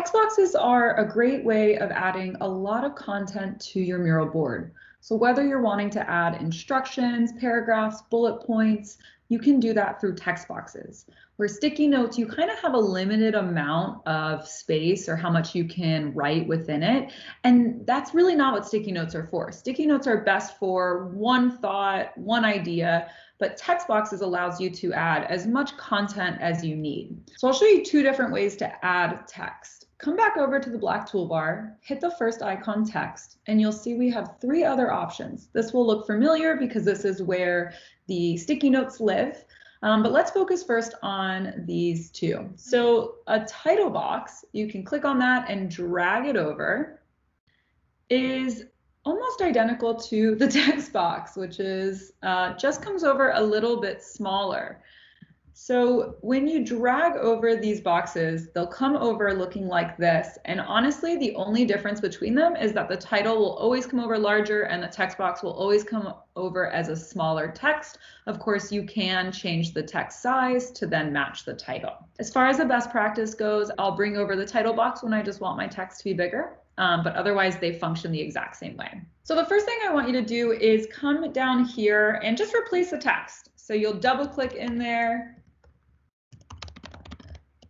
Text boxes are a great way of adding a lot of content to your mural board. So whether you're wanting to add instructions, paragraphs, bullet points, you can do that through text boxes. Where sticky notes, you kind of have a limited amount of space or how much you can write within it. And that's really not what sticky notes are for. Sticky notes are best for one thought, one idea, but text boxes allows you to add as much content as you need. So I'll show you two different ways to add text. Come back over to the black toolbar, hit the first icon text, and you'll see we have three other options. This will look familiar because this is where the sticky notes live. But let's focus first on these two. So a title box, you can click on that and drag it over, is almost identical to the text box, which is just comes over a little bit smaller. So when you drag over these boxes, they'll come over looking like this. And honestly, the only difference between them is that the title will always come over larger and the text box will always come over as a smaller text. Of course, you can change the text size to then match the title. As far as the best practice goes, I'll bring over the title box when I just want my text to be bigger. But otherwise they function the exact same way. So the first thing I want you to do is come down here and just replace the text. So you'll double click in there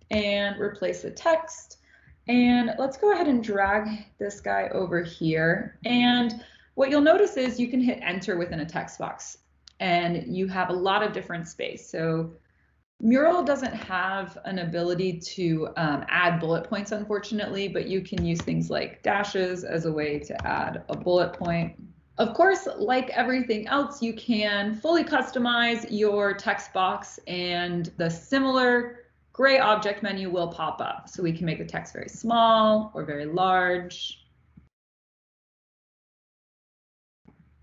and replace the text. And let's go ahead and drag this guy over here. And what you'll notice is you can hit enter within a text box and you have a lot of different space. So Mural doesn't have an ability to add bullet points, unfortunately, but you can use things like dashes as a way to add a bullet point. Of course, like everything else, you can fully customize your text box and the similar gray object menu will pop up. So we can make the text very small or very large.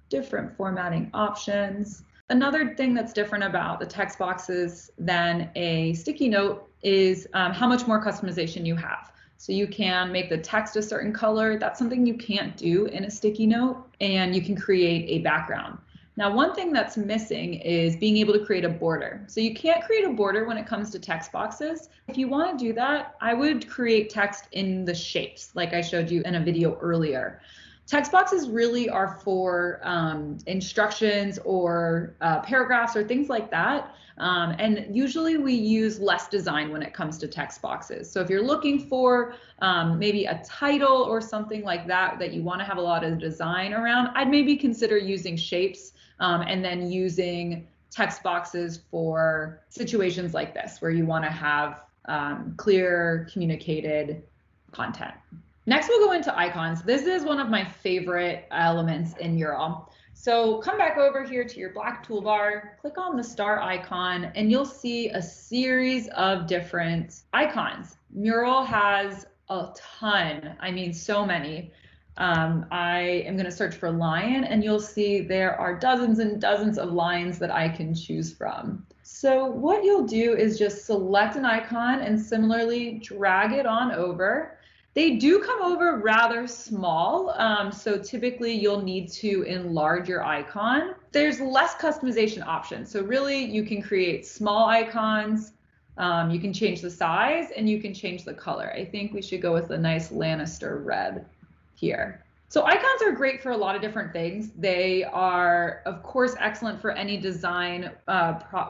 Different formatting options. Another thing that's different about the text boxes than a sticky note is how much more customization you have. So you can make the text a certain color. That's something you can't do in a sticky note, and you can create a background. Now, one thing that's missing is being able to create a border. So you can't create a border when it comes to text boxes. If you want to do that, I would create text in the shapes like I showed you in a video earlier. Text boxes really are for instructions or paragraphs or things like that. And usually we use less design when it comes to text boxes. So if you're looking for maybe a title or something like that that you want to have a lot of design around, I'd maybe consider using shapes and then using text boxes for situations like this where you want to have clear communicated content. Next, we'll go into icons. This is one of my favorite elements in Mural. So come back over here to your black toolbar, click on the star icon, and you'll see a series of different icons. Mural has a ton, I mean, so many. I am going to search for lion, and you'll see there are dozens and dozens of lions that I can choose from. So what you'll do is just select an icon and similarly drag it on over. They do come over rather small, so typically you'll need to enlarge your icon. There's less customization options, so really you can create small icons, you can change the size, and you can change the color. I think we should go with a nice Lannister red here. So icons are great for a lot of different things. They are, of course, excellent for any design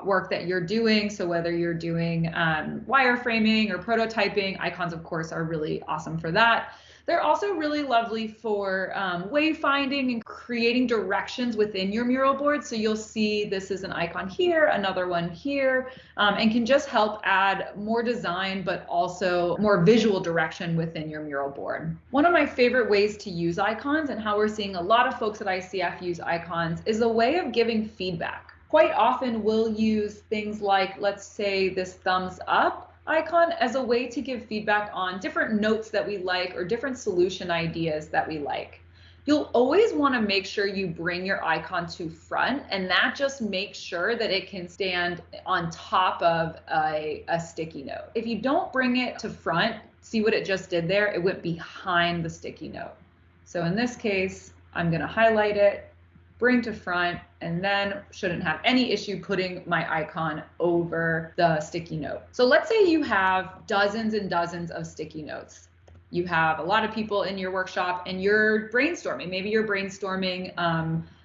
work that you're doing. So whether you're doing wireframing or prototyping, icons, of course, are really awesome for that. They're also really lovely for wayfinding and creating directions within your mural board. So you'll see this is an icon here, another one here, and can just help add more design, but also more visual direction within your mural board. One of my favorite ways to use icons and how we're seeing a lot of folks at ICF use icons is a way of giving feedback. Quite often we'll use things like, let's say, this thumbs up icon as a way to give feedback on different notes that we like or different solution ideas that we like. You'll always want to make sure you bring your icon to front, and that just makes sure that it can stand on top of a sticky note. If you don't bring it to front, see what it just did there? It went behind the sticky note. So in this case, I'm going to highlight it, bring to front, and then shouldn't have any issue putting my icon over the sticky note. So let's say you have dozens and dozens of sticky notes. you have a lot of people in your workshop and you're brainstorming. Maybe you're brainstorming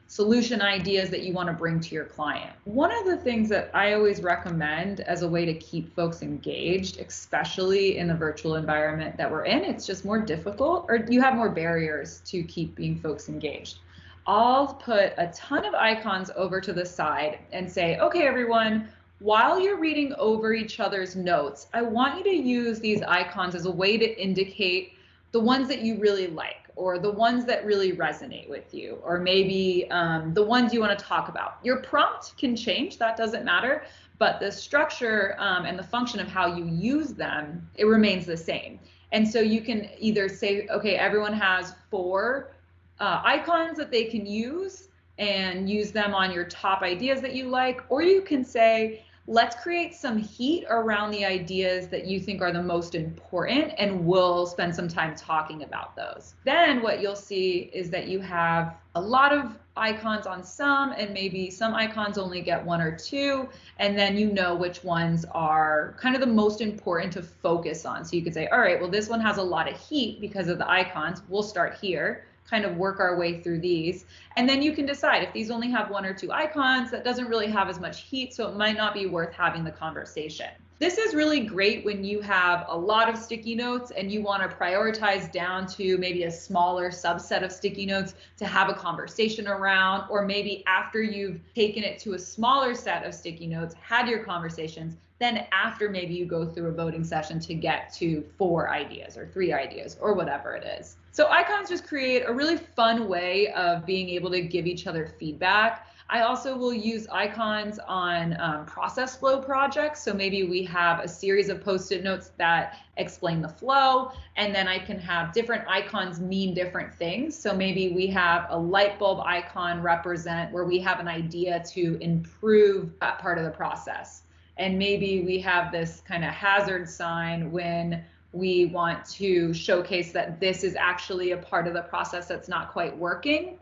solution ideas that you want to bring to your client. One of the things that I always recommend as a way to keep folks engaged, especially in the virtual environment that we're in, it's just more difficult, or you have more barriers to keeping folks engaged. I'll put a ton of icons over to the side and say, okay, everyone, while you're reading over each other's notes, I want you to use these icons as a way to indicate the ones that you really like, or the ones that really resonate with you, or maybe the ones you want to talk about. Your prompt can change, that doesn't matter, but the structure and the function of how you use them, it remains the same. And so you can either say, okay, everyone has 4 icons that they can use and use them on your top ideas that you like, or you can say, let's create some heat around the ideas that you think are the most important, and we'll spend some time talking about those. Then what you'll see is that you have a lot of icons on some, and maybe some icons only get 1 or 2, and then you know which ones are kind of the most important to focus on. So you could say, all right, well, this one has a lot of heat because of the icons. We'll start here, kind of work our way through these. And then you can decide if these only have 1 or 2 icons, that doesn't really have as much heat, so it might not be worth having the conversation. This is really great when you have a lot of sticky notes and you want to prioritize down to maybe a smaller subset of sticky notes to have a conversation around, or maybe after you've taken it to a smaller set of sticky notes, had your conversations, then after maybe you go through a voting session to get to 4 ideas or 3 ideas or whatever it is. So icons just create a really fun way of being able to give each other feedback. I also will use icons on process flow projects. So maybe we have a series of Post-it notes that explain the flow, and then I can have different icons mean different things. So maybe we have a light bulb icon represent where we have an idea to improve that part of the process. And maybe we have this kind of hazard sign when we want to showcase that this is actually a part of the process that's not quite working.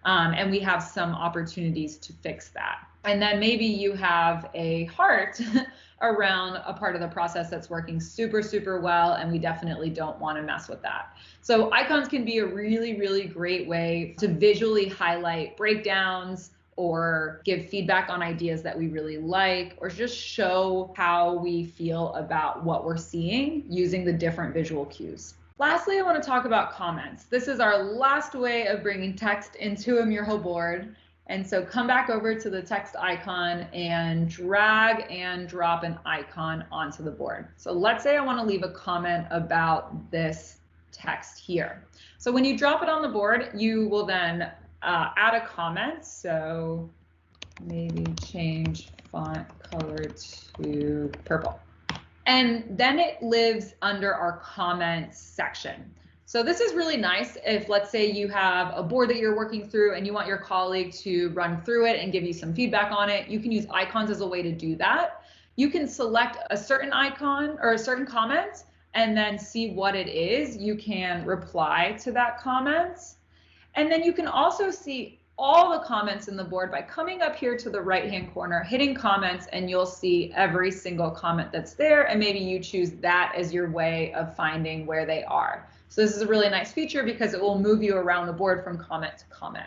And we have some opportunities to fix that. And then maybe you have a heart around a part of the process that's working super, super well, and we definitely don't want to mess with that. So icons can be a really, really great way to visually highlight breakdowns, or give feedback on ideas that we really like, or just show how we feel about what we're seeing using the different visual cues. Lastly, I want to talk about comments. This is our last way of bringing text into a mural board. And so come back over to the text icon and drag and drop an icon onto the board. So let's say I want to leave a comment about this text here. So when you drop it on the board, you will then add a comment. So maybe change font color to purple. And then it lives under our comments section. So this is really nice if, let's say, you have a board that you're working through and you want your colleague to run through it and give you some feedback on it. You can use icons as a way to do that. You can select a certain icon or a certain comment and then see what it is. You can reply to that comment. And then you can also see all the comments in the board by coming up here to the right-hand corner, hitting comments, and you'll see every single comment that's there. And maybe you choose that as your way of finding where they are. So this is a really nice feature because it will move you around the board from comment to comment.